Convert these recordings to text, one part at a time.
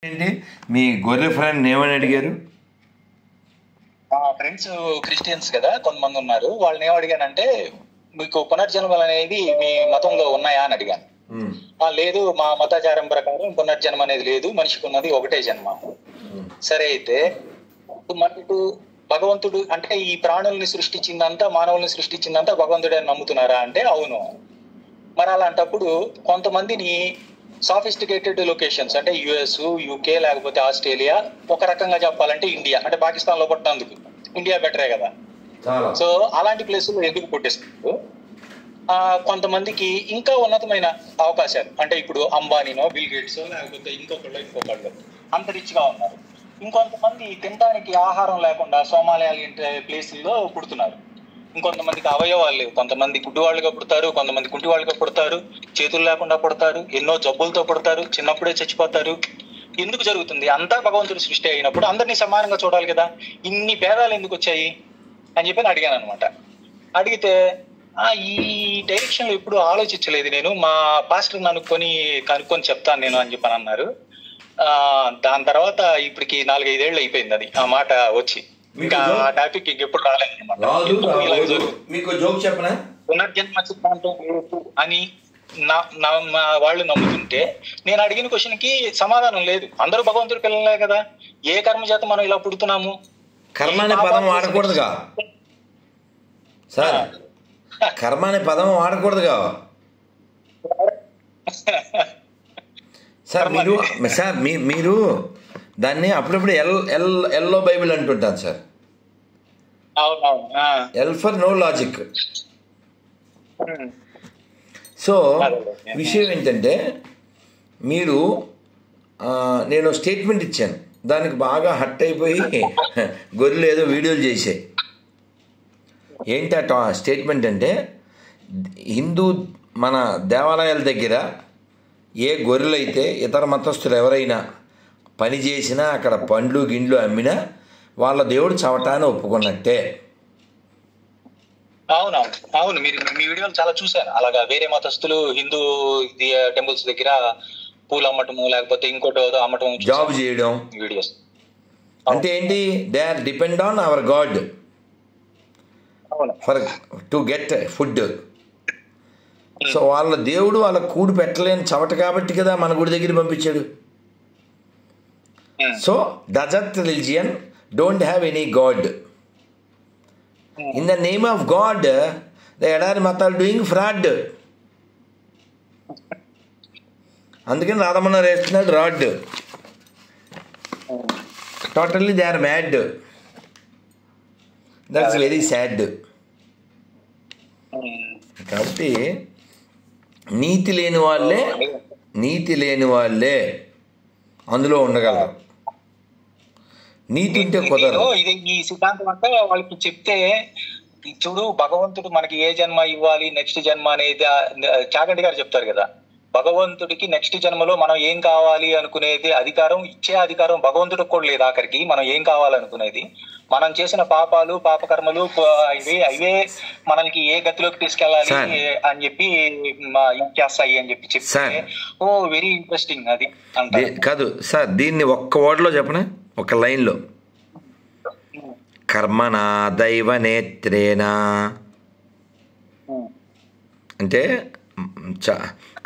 ఏంటి మీ గొర్రె ఫ్రెండ్ ఏమని అడిగారు? ఫ్రెండ్స్ క్రిస్టియన్స్ కదా, కొంతమంది ఉన్నారు. వాళ్ళని ఏం అడిగానంటే, మీకు పునర్జన్మలు అనేది మీ మతంలో ఉన్నాయా అని అడిగాను. లేదు, మా మతాచారం ప్రకారం పునర్జన్మ అనేది లేదు, మనిషికి ఉన్నది ఒకటే జన్మ. సరే, అయితే మనకు భగవంతుడు అంటే ఈ ప్రాణుల్ని సృష్టించిందంతా, మానవుల్ని సృష్టించిందంతా భగవంతుడే అని నమ్ముతున్నారా అంటే అవును. మరి అలాంటప్పుడు కొంతమందిని సాఫిస్టికేటెడ్ లొకేషన్స్ అంటే యుఎస్, యూకే, లేకపోతే ఆస్ట్రేలియా, ఒక రకంగా చెప్పాలంటే ఇండియా అంటే పాకిస్తాన్ లో పుట్టినందుకు ఇండియా బెటరే కదా. సో అలాంటి ప్లేసుల్లో ఎందుకు పుట్టిస్తారు? కొంతమందికి ఇంకా ఉన్నతమైన అవకాశాలు అంటే ఇప్పుడు అంబానీనో, బిల్ గేట్స్, లేకపోతే ఇంకొకళ్ళు అంత రిచ్ గా ఉన్నారు. ఇంకొంతమంది తినడానికి ఆహారం లేకుండా సోమాలియా ప్లేసుల్లో పుడుతున్నారు. ఇంకొంతమందికి అవయవాలు లేవు, కొంతమంది గుడ్డివాళ్ళుగా పుడతారు, కొంతమంది కుంటివాళ్ళుగా పుడతారు, చేతులు లేకుండా పుడతారు, ఎన్నో జబ్బులతో పుడతారు, చిన్నప్పుడే చచ్చిపోతారు. ఎందుకు జరుగుతుంది? అంతా భగవంతుడి సృష్టి అయినప్పుడు అందరినీ సమానంగా చూడాలి కదా, ఇన్ని భేదాలు ఎందుకు వచ్చాయి అని చెప్పి అడిగాను అనమాట. అడిగితే ఈ డైరెక్షన్ లో ఎప్పుడు ఆలోచించలేదు నేను, మా పాస్టర్ కనుక్కొని చెప్తాను నేను అని చెప్పని అన్నారు. దాని తర్వాత ఇప్పటికి 4-5 ఏళ్ళు అయిపోయింది అది ఆ మాట వచ్చి. ఇంకా ఆ టాపిక్ ఇంకెప్పుడు రాలేదు. మీకు జోక్ చెప్పనా? పునర్జన్మ సిద్ధాంతం అని వాళ్ళు నమ్ముతుంటే నేను అడిగిన క్వశ్చన్ కి సమాధానం లేదు. అందరూ భగవంతుడి పిల్లలే కదా, ఏ కర్మ చేత మనం ఇలా పుడుతున్నాము? కర్మ అనే పదం వాడకూడదుగా సార్, కర్మ అనే పదం వాడకూడదుగా సార్. మీరు దాన్ని అప్పుడప్పుడు ఎల్లో బైబిల్ అంటుంటాను sir. L for no logic. So విషయం ఏంటంటే, నేను స్టేట్మెంట్ ఇచ్చాను, దానికి బాగా హట్ అయిపోయి గొర్రెలు ఏదో వీడియోలు చేసాయి. ఏంటి ఆ స్టేట్మెంట్ అంటే, హిందూ మన దేవాలయాల దగ్గర ఏ గొర్రెలు అయితే ఇతర మతస్థులు ఎవరైనా పని చేసినా, అక్కడ పండ్లు గిండ్లు అమ్మినా వాళ్ళ దేవుడు చవటాన్ని ఒప్పుకున్నట్టే. అవును, మీరు మీ వీడియోలు చాలా చూశాను. అలాగా వేరే మతస్థులు హిందూ టెంపుల్స్ దగ్గర పూలు అమ్మటము, లేకపోతే ఇంకోటి అమ్మటం, జాబ్ చేయడం వీడియోస్. అంటే ఏంటి? They are depend on our god for to get food. So వాళ్ళ దేవుడు వాళ్ళ కూడు పెట్టలేని చవట కాబట్టి కదా మన గుడి దగ్గర పంపించాడు. So desert religion don't have any god. In the name of god the ఎడారి మతాలు డూయింగ్ ఫ్రాడ్. అందుకని రాధమన్న వేస్తున్నాడు rod. Totally they are mad. That's very sad. కాబట్టి నీతి లేని వాళ్ళే అందులో ఉండగలరు. నీతి ఉంటే కుదరదు. ఇది ఈ సిద్ధాంతం అంటే వాళ్ళకి చెప్తే, చూడు భగవంతుడు మనకి ఏ జన్మ ఇవ్వాలి, నెక్స్ట్ జన్మ అనేది చాగంటి గారు చెప్తారు కదా, భగవంతుడికి నెక్స్ట్ జన్మలో మనం ఏం కావాలి అనుకునేది ఇచ్చే అధికారం భగవంతుడికి కూడా లేదు. ఆఖరికి మనం ఏం కావాలనుకునేది మనం చేసిన పాపాలు, పాపకర్మలు అవే మనకి ఏ గతిలోకి తీసుకెళ్ళాలి అని చెప్పి చేస్తాయి అని చెప్పి చెప్తే, వెరీ ఇంట్రెస్టింగ్ అది అంటే. కాదు సార్, దీన్ని ఒక్క వర్డ్లో చెప్పనా, ఒక లైన్లో, కర్మనా దైవ నేత్రేనా అంటే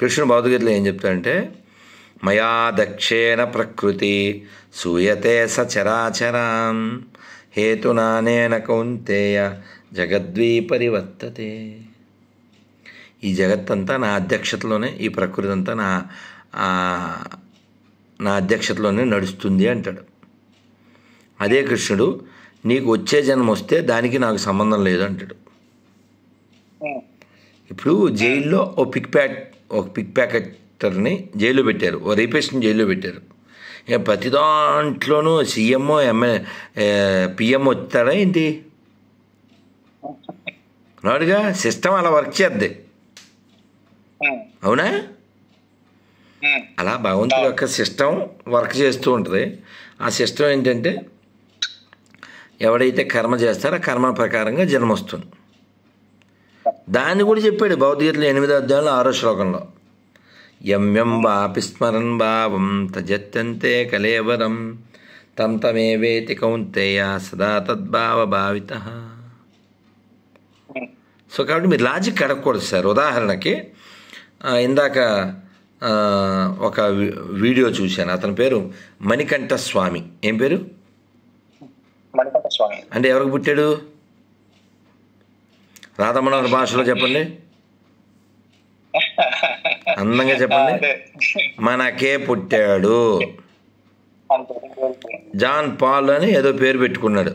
కృష్ణుడు భగవద్గీతలో ఏం చెప్తాడంటే, మయా దక్షేణ ప్రకృతి సూయతే సచరాచరాం హేతునానేన కౌంతేయ జగద్వీపరివర్తతే. ఈ జగత్తంతా నా అధ్యక్షతలోనే, ఈ ప్రకృతి అంతా నా అధ్యక్షతలోనే నడుస్తుంది అంటాడు. అదే కృష్ణుడు నీకు వచ్చే జన్మ వస్తే దానికి నాకు సంబంధం లేదు అంటాడు. ఇప్పుడు జైల్లో ఒక పిక్ ప్యాకెటర్ని జైల్లో పెట్టారు, ఓ రేపిస్ట్ని జైల్లో పెట్టారు. ప్రతి దాంట్లోనూ సీఎంఓ పిఎం వచ్చాడా ఏంటి? నాడుగా సిస్టమ్ అలా వర్క్ చేద్ది, అవునా? అలా భగవంతుడి యొక్క సిస్టమ్ వర్క్ చేస్తూ ఉంటుంది. ఆ సిస్టమ్ ఏంటంటే, ఎవడైతే కర్మ చేస్తారో ఆ కర్మ ప్రకారంగా జన్మ వస్తుంది. దాన్ని కూడా చెప్పాడు భగవద్గీతలో 8వ అధ్యాయంలో 6వ శ్లోకంలో, యం వాపి స్మరన్ భావం తజత్యంతే కలేవరం తం తమేవేతి కౌంతేయ సదా తద్భావ భావిత. సో కాబట్టి మీరు లాజిక్ అడగకూడదు సార్. ఉదాహరణకి ఇందాక ఒక వీడియో చూశాను, అతని పేరు మణికంఠ స్వామి. ఏం పేరు? మణికంఠ స్వామి. అంటే ఎవరికి పుట్టాడు? రాధమనోహర్ భాషలో చెప్పండి, అందంగా చెప్పండి. మనకే పుట్టాడు. జాన్ పాల్ అని ఏదో పేరు పెట్టుకున్నాడు,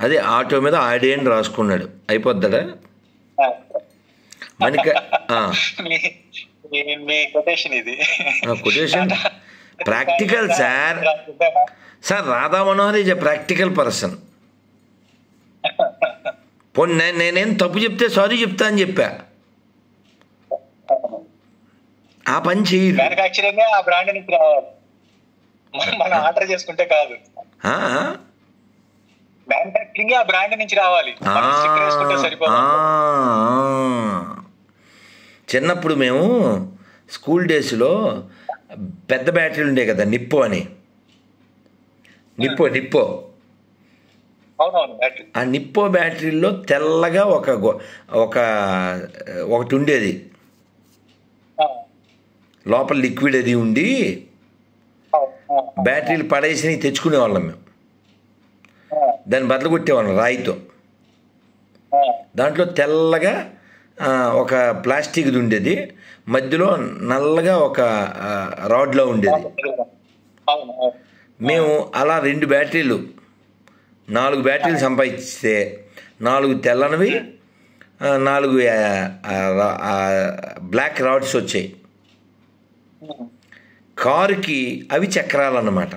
అదే ఆటో మీద ఆడి అని రాసుకున్నాడు. అయిపోద్దాడా? Quotation practical sir. Sir Radha Manohar is a practical person. పోనీ నేనేం తప్పు చెప్తే సారీ చెప్తా అని చెప్పా, ఆ పని చేయరు. మ్యానుఫ్యాక్చరింగ్ ఆ బ్రాండ్ నుంచి రావాలి, మనం ఆర్డర్ చేసుకుంటే కాదు. మ్యానుఫ్యాక్చరింగ్ ఆ బ్రాండ్ నుంచి రావాలి, సరిపోదు. చిన్నప్పుడు మేము స్కూల్ డేస్లో పెద్ద బ్యాటరీలు ఉండే కదా, నిప్పో అని. నిప్పో ఆ నిప్పో బ్యాటరీలో తెల్లగా ఒకటి ఉండేది, లోపల లిక్విడ్ అది ఉండి బ్యాటరీలు పడేసి తెచ్చుకునేవాళ్ళం మేము. దాన్ని బదులు కొట్టేవాళ్ళం రాయితో. దాంట్లో తెల్లగా ఒక ప్లాస్టిక్ది ఉండేది, మధ్యలో నల్లగా ఒక రాడ్లో ఉండేది. మేము అలా 2 బ్యాటరీలు 4 బ్యాటరీలు సంపాదిస్తే 4 తెల్లనివి 4 బ్లాక్ రాడ్స్ వచ్చాయి. కారుకి అవి చక్రాలు అన్నమాట.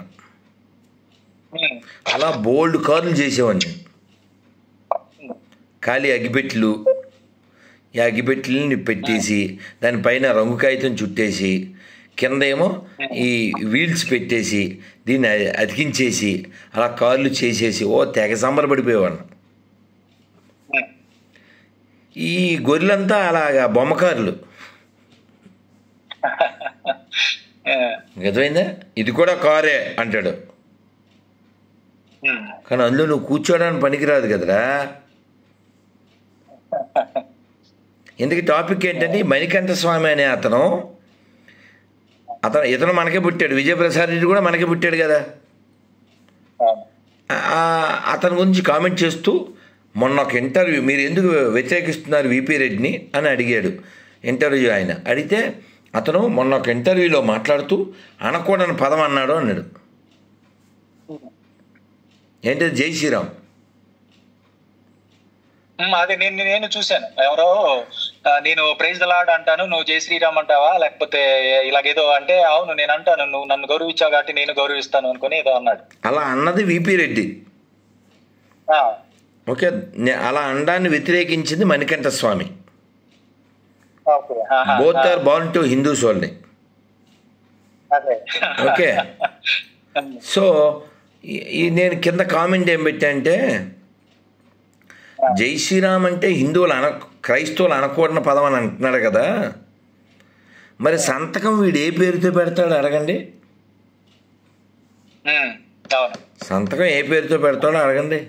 అలా బోల్డ్ కార్లు చేసేవాడిని. ఖాళీ అగిపెట్లు, ఈ అగిపెట్లని పెట్టేసి దానిపైన రంగు కాగితం చుట్టేసి కింద ఏమో ఈ వీల్స్ పెట్టేసి దీన్ని అతికించేసి అలా కార్లు చేసేసి తెగ సంబరపడిపోయేవాడిని. ఈ గొర్రెలంతా అలాగా బొమ్మకారులు. అర్థమైందా? ఇది కూడా కారే అంటాడు, కానీ అందులో నువ్వు కూర్చోడానికి పనికిరాదు కదరా. ఎందుకు టాపిక్ ఏంటంటే మణికంఠ స్వామి అనే ఇతను మనకే పుట్టాడు. విజయప్రసాద్ రెడ్డి కూడా మనకే పుట్టాడు కదా. అతని గురించి కామెంట్ చేస్తూ మొన్న ఒక ఇంటర్వ్యూ, మీరు ఎందుకు వ్యతిరేకిస్తున్నారు విపి రెడ్డిని అని అడిగాడు. ఇంటర్వ్యూ ఆయన అడిగితే అతను మొన్న ఒక ఇంటర్వ్యూలో మాట్లాడుతూ అనకూడని పదం అన్నాడు. ఏంటది? జై శ్రీరామ్. అదే నేను చూశాను. ఎవరో నేను ప్రైజ్ ద లార్డ్ అంటాను, నువ్వు జై శ్రీరామ్ అంటావా, లేకపోతే ఇలాగేదో అంటే, అవును నేను అంటాను, నువ్వు నన్ను గౌరవించావు కాబట్టి నేను గౌరవిస్తాను అనుకుని ఏదో అన్నాడు. అలా అన్నది విపి రెడ్డి. ఓకే, అలా అనడాన్ని వ్యతిరేకించింది Manikanta Swamy. Both are born to Hindus only. Okay, so నేను కింద కామెంట్ ఏం పెట్టా అంటే, జై శ్రీరామ్ అంటే క్రైస్తవులు అనకూడని పదం అని అంటున్నాడు కదా, మరి సంతకం వీడు ఏ పేరుతో పెడతాడు అడగండి. సంతకం ఏ పేరుతో పెడతాడో అడగండి.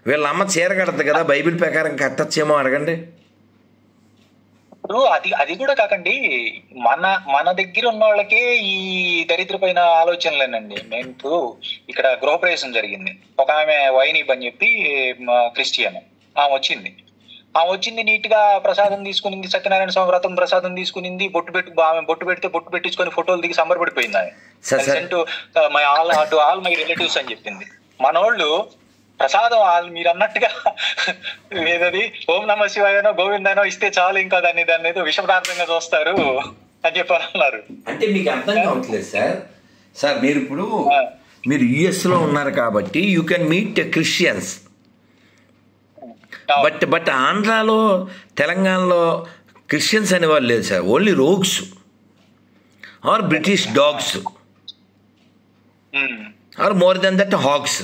వీళ్ళ అమ్మ చీర కడతా కదా, బైబిల్ ప్రకారం కట్టచ్చేమో అడగండి. ఇప్పుడు అది కూడా కాకండి, మన దగ్గర ఉన్న వాళ్ళకే ఈ దరిద్రపైన ఆలోచనలేనండి. నేను ఇప్పుడు ఇక్కడ గృహప్రవేశం జరిగింది. ఒక ఆమె వైనీప్ అని చెప్పి క్రిస్టియన్ ఆమె వచ్చింది నీట్ గా ప్రసాదం తీసుకునింది, సత్యనారాయణ స్వామి వ్రతం ప్రసాదం తీసుకునింది, బొట్టు పెట్టించుకొని ఫోటోలు దిగి సంబరపడిపోయింది. ఆమె ఆల్ మై రిలేటివ్స్ అని చెప్పింది. మనోళ్ళు ప్రసాదం మీరు అన్నట్టుగా ఏదది ఓం నమ శివాయనో గోవిందనో ఇస్తే చాలు, ఇంకా దాన్ని ఏదో విషపదార్థంగా చూస్తారు అని చెప్పాలన్నారు. అంటే మీకు అర్థం కావట్లేదు సార్. మీరు యుఎస్లో ఉన్నారు కాబట్టి you can meet Christians. But ఆంధ్రాలో తెలంగాణలో క్రిస్టియన్స్ అనేవాళ్ళు లేదు sir. Only rogues are British dogs are more than that hogs.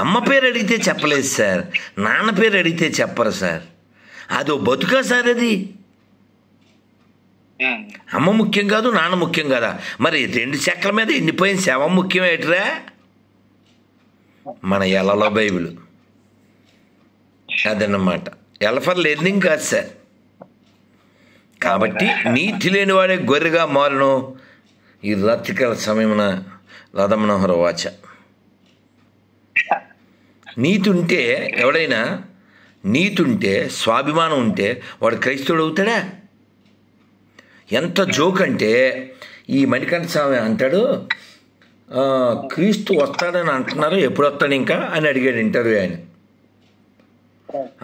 అమ్మ పేరు అడిగితే చెప్పలేదు సార్, నాన్న పేరు అడిగితే చెప్పరు సార్. అదో బతుకా సార్ అది? అమ్మ ముఖ్యం కాదు, నాన్న ముఖ్యం కదా, మరి 2 చెక్కల మీద ఎండిపోయిన శవం ముఖ్యం ఏంట్రా? మన ఎలలో బైబిల్ అదన్నమాట. ఎల ఫర్ లెర్నింగ్ కాదు సార్. కాబట్టి నీతి లేని వాడే గొర్రెగా మారును, ఈ రాత్రికాల సమయమున రాధమనోహర వాచ. నీతి ఉంటే, ఎవడైనా నీతి ఉంటే, స్వాభిమానం ఉంటే వాడు క్రైస్తవుడు అవుతాడా? ఎంత జోక్ అంటే, ఈ మణికంఠ స్వామి అంటాడు, క్రీస్తు వస్తాడని అంటున్నారు, ఎప్పుడు వస్తాడు ఇంకా అని అడిగాడు ఇంటర్వ్యూ ఆయన.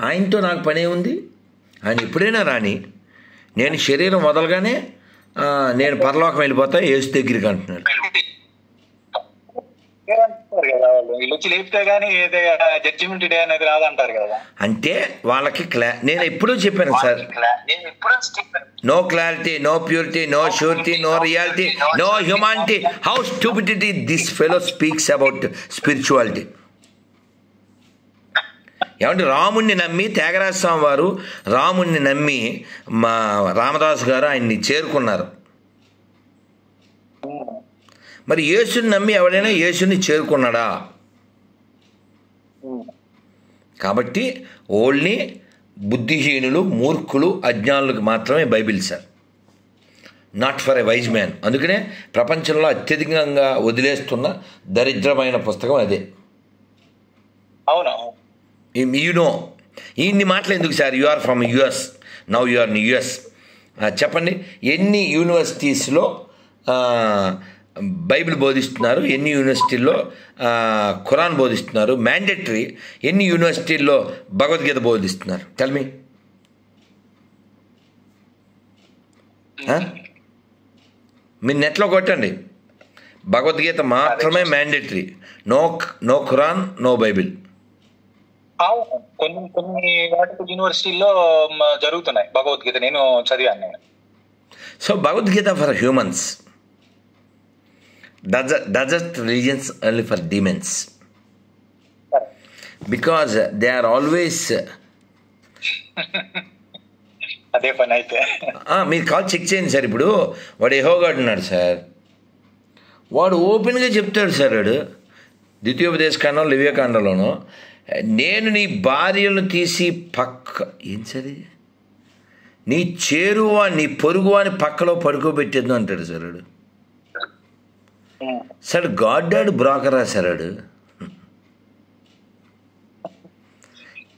ఆయనతో నాకు పనే ఉంది, ఆయన ఎప్పుడైనా రాని, నేను శరీరం వదలగానే నేను పరలోకం వెళ్ళిపోతా యేసు దగ్గరికి అంటున్నాడు. అంటే వాళ్ళకి నేను ఎప్పుడూ చెప్పాను sir, no clarity, no purity, no surety, no reality, no humanity. How stupidity this fellow speaks about spirituality. ఏమంటే రాముణ్ణి నమ్మి త్యాగరాజ స్వామి వారు రాముణ్ణి నమ్మి మా రామదాసు గారు ఆయన్ని చేరుకున్నారు. మరి యేసుని నమ్మి ఎవడైనా యేసుని చేరుకున్నాడా? కాబట్టి ఓన్లీ బుద్ధిహీనులు, మూర్ఖులు, అజ్ఞానులకు మాత్రమే Bible sir, not for a wise man. అందుకనే ప్రపంచంలో అత్యధికంగా వదిలేస్తున్న దరిద్రమైన పుస్తకం అదే. అవును, ఇన్ని మాటలు ఎందుకు sir? You are from US, now you are in US. చెప్పండి, ఎన్ని యూనివర్సిటీస్లో బైబిల్ బోధిస్తున్నారు, ఎన్ని యూనివర్సిటీల్లో ఖురాన్ బోధిస్తున్నారు, మ్యాండేటరీ ఎన్ని యూనివర్సిటీల్లో భగవద్గీత బోధిస్తున్నారు? Tell me. మీరు నెట్లో కొట్టండి, భగవద్గీత మాత్రమే mandatory, no Quran, no Bible. కొన్ని వాటికి యూనివర్సిటీల్లో జరుగుతున్నాయి భగవద్గీత, నేను చదివాను నేను. So Bhagavad Gita for humans, doesn't religions only for demons, because they are always అదే పని అయితే. మీరు కాల్ చెక్ చేయండి సార్. ఇప్పుడు వాడు యెహోవాగాడు ఉన్నాడు సార్, వాడు ఓపెన్గా చెప్తాడు సార్, వాడు ద్వితీయోపదేశకాండం లేవియకాండంలోనూ, నేను నీ భార్యను తీసి ఏం సరే నీ చేరువా నీ పొరుగు అని పక్కలో పడుకోబెట్టేద్దు అంటాడు సార్ వాడు. సార్ గాడ్ డాడ్ బ్రోకరా సార్ వాడు.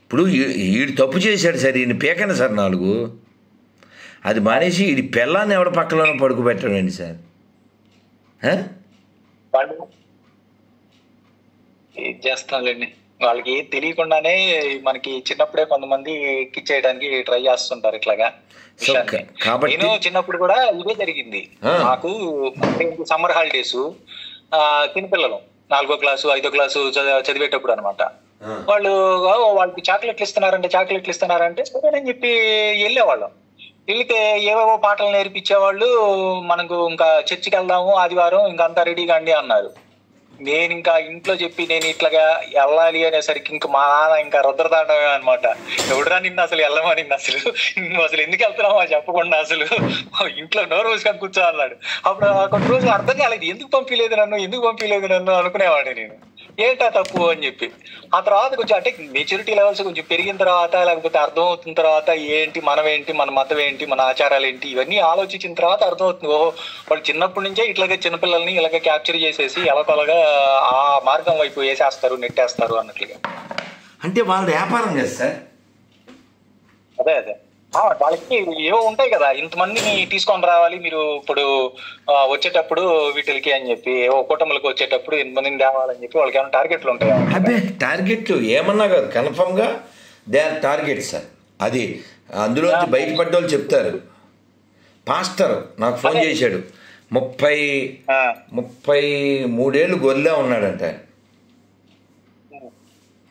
ఇప్పుడు వీడు తప్పు చేశాడు సార్, ఈయన పీకండి సార్ 4, అది మానేసి వీడి పిల్లాన్ని ఎవడ పక్కలోనో పడుకోబెట్టడండి సార్. ఏం చేస్తాంలేండి, వాళ్ళకి తెలియకుండానే మనకి చిన్నప్పుడే కొంతమంది ఎక్కిచ్చేయడానికి ట్రై చేస్తుంటారు ఇట్లాగా. నేను చిన్నప్పుడు కూడా ఇదే జరిగింది. నాకు సమ్మర్ హాలిడేస్, చిన్నపిల్లలు 4వ క్లాసు 5వ క్లాసు చదివేటప్పుడు అనమాట. వాళ్ళకి చాక్లెట్లు ఇస్తున్నారంటే సరేనని చెప్పి వెళ్ళేవాళ్ళం. వీళ్ళకి ఏవేవో పాటలు నేర్పించేవాళ్ళు. మనకు ఇంకా చర్చికి వెళ్దాము ఆదివారం, ఇంకా అంతా రెడీగా అండి అన్నారు. నేను ఇంకా ఇంట్లో చెప్పి నేను ఇట్లాగా వెళ్ళాలి అనేసరికి ఇంకా మా నాన్న ఇంకా రుద్రతాండమే అనమాట. ఎవడరా నిన్ను అసలు వెళ్ళమనింది, నువ్వు అసలు ఎందుకు వెళ్తున్నావా చెప్పకుండా, అసలు ఇంట్లో నోరు మూసుకొని కూర్చో అన్నాడు. అప్పుడు కొన్ని రోజులు అర్థం కాలేదు, ఎందుకు పంపించలేదు నన్ను అనుకునేవాడిని నేను, ఏంటా తప్పు అని చెప్పి. ఆ తర్వాత కొంచెం అంటే మెచ్యూరిటీ లెవెల్స్ కొంచెం పెరిగిన తర్వాత, లేకపోతే అర్థం అవుతున్న తర్వాత ఏంటి మనం ఏంటి, మన మతం ఏంటి, మన ఆచారాలు ఏంటి, ఇవన్నీ ఆలోచించిన తర్వాత అర్థమవుతుంది. ఓహో, వాళ్ళు చిన్నప్పటి నుంచే ఇట్లాగే చిన్నపిల్లల్ని ఇలాగ క్యాప్చర్ చేసేసి ఎలకొలగా ఆ మార్గం వైపు వేసేస్తారు, నెట్టేస్తారు అన్నట్లుగా. అంటే వాళ్ళ వ్యాపారం కదా సార్. అదే వాళ్ళకి ఏవో ఉంటాయి కదా, ఇంతమందిని తీసుకొని రావాలి మీరు ఇప్పుడు వచ్చేటప్పుడు వీటికి అని చెప్పి, ఏవో కుటుంబాలకు వచ్చేటప్పుడు ఇంతమందిని తేవాలని చెప్పి వాళ్ళకి ఏమైనా టార్గెట్లు ఉంటాయి. అదే టార్గెట్లు ఏమన్నా కాదు, కన్ఫర్మ్గా దే ఆర్ టార్గెట్ సార్. అది అందులోంచి బయటపడ్డోళ్ళు చెప్తారు. పాస్టర్ నాకు ఫోన్ చేశాడు, 33 ఏళ్ళు గొర్రెలా ఉన్నాడంట.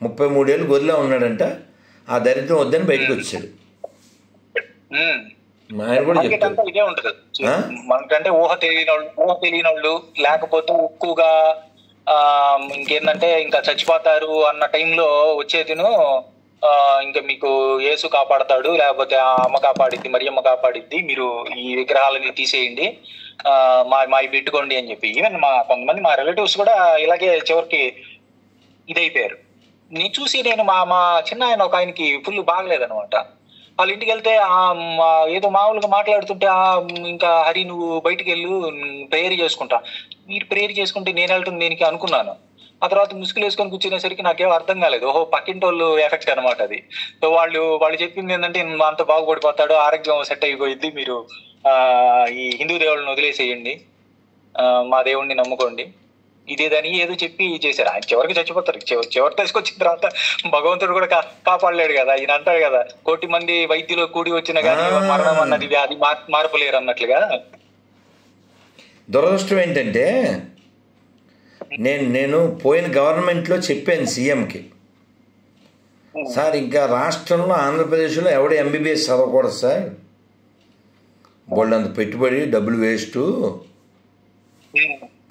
33 ఏళ్ళు గొర్రెలా ఉన్నాడంట. ఆ దరిద్రం వద్దని బయటకు వచ్చాడు. ఆయన కూడా చెప్తాడు ఇదే ఉంటది మనకంటే ఊహ తెలియని వాళ్ళు, లేకపోతే ఎక్కువగా ఇంకేందంటే ఇంకా చచ్చిపోతారు అన్న టైంలో వచ్చేదిను ఇంకా మీకు యేసు కాపాడతాడు, లేకపోతే ఆ అమ్మ కాపాడిద్ది, మరియమ్మ కాపాడిద్ది, మీరు ఈ విగ్రహాలని తీసేయండి, మావి పెట్టుకోండి అని చెప్పి. ఈవెన్ కొంతమంది మా రిలేటివ్స్ కూడా ఇలాగే చివరికి ఇదైపోయారు. నేను మా చిన్న ఆయన ఒక ఆయనకి ఫుల్ బాగలేదనమాట. వాళ్ళ ఇంటికి వెళ్తే ఏదో మామూలుగా మాట్లాడుతుంటే ఇంకా హరి నువ్వు బయటికి వెళ్ళు, ప్రేయర్ చేసుకుంటా. మీరు ప్రేయర్ చేసుకుంటే నేను వెళ్తుంది దేనికి అనుకున్నాను. ఆ తర్వాత ముసుగులు వేసుకొని కూర్చునేసరికి నాకేం అర్థం కాలేదు. ఓహో పక్కింటి వాళ్ళు ఎఫెక్ట్ అనమాట అది. సో వాళ్ళు చెప్పింది ఏంటంటే అంత బాగుపడిపోతాడు, ఆరోగ్యం సెట్ అయిపోయింది, మీరు ఈ హిందూ దేవుళ్ళని వదిలేసేయండి, మా దేవుణ్ణి నమ్ముకోండి, ఇదేదని ఏదో చెప్పి చేశారు. ఆయన చివరికి చచ్చిపోతారు. చివరి తీసుకొచ్చిన తర్వాత భగవంతుడు కూడా కాపాడలేడు కదా. ఈయన అంటాడు కదా, 1,000,000 మంది వైద్యులు కూడి వచ్చినా కానీ మరణం అన్నది వ్యాధి మార్పలేరు అన్నట్లుగా. దురదృష్టం ఏంటంటే నేను పోయిన గవర్నమెంట్లో చెప్పాను సీఎంకి, సార్ ఇంకా రాష్ట్రంలో ఆంధ్రప్రదేశ్లో ఎవడ ఎంబీబీఎస్ చదవకూడదు సార్, వాళ్ళంత పెట్టుబడి డబ్బులు వేస్ట్,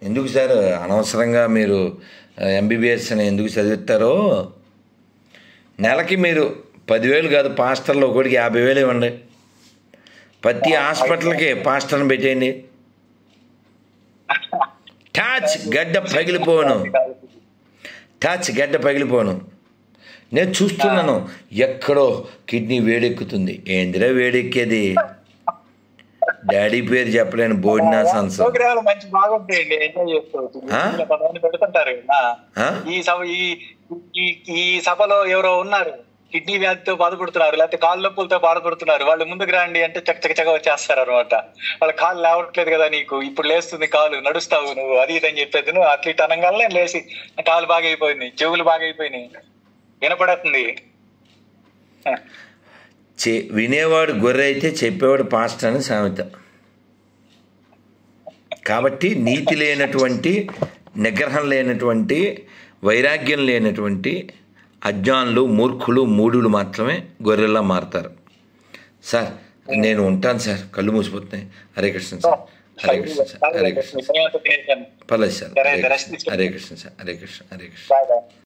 ఎందుకు సార్ అనవసరంగా మీరు ఎంబీబీఎస్ అని ఎందుకు చదివిస్తారో, నెలకి మీరు 10,000 కాదు పాస్టర్లో ఒకటికి 50,000 ఇవ్వండి, ప్రతి హాస్పిటల్కి పాస్టర్ని పెట్టేయండి, గడ్డ పగిలిపోను. నేను చూస్తున్నాను ఎక్కడో కిడ్నీ వేడెక్కుతుంది. ఏందిరా వేడెక్కేది, డాడీ పేరు చెప్పలేను, బోడినా సంసం. ఈ సభలో ఎవరో ఉన్నారు కిడ్నీ వ్యాధితో బాధపడుతున్నారు, లేకపోతే కాళ్ళ నొప్పులతో బాధపడుతున్నారు, వాళ్ళు ముందుకు రండి అంటే చక్కచక్క వచ్చేస్తారు అనమాట. వాళ్ళ కాళ్ళు లేవట్లేదు కదా, నీకు ఇప్పుడు లేస్తుంది కాలు, నడుస్తావు నువ్వు, అది ఇది అని చెప్పేది. నువ్వు అట్లీట్ అనగానే లేచి కాలు బాగా అయిపోయింది, చెవులు బాగా అయిపోయినాయి, వినపడుతుంది. వినేవాడు గొర్రె అయితే చెప్పేవాడు పాస్టర్ అని సామెత. కాబట్టి నీతి లేనటువంటి, నిగ్రహం లేనటువంటి, వైరాగ్యం లేనటువంటి అజ్ఞానులు, మూర్ఖులు, మూఢులు మాత్రమే గొర్రెల్లా మారుతారు. సార్ నేను ఉంటాను సార్, కళ్ళు మూసిపోతున్నాయి. హరే కృష్ణ సార్, హరే కృష్ణ సార్, హరే కృష్ణ, పర్లేదు సార్, హరే కృష్ణ సార్, హరే కృష్ణ, హరే కృష్ణ.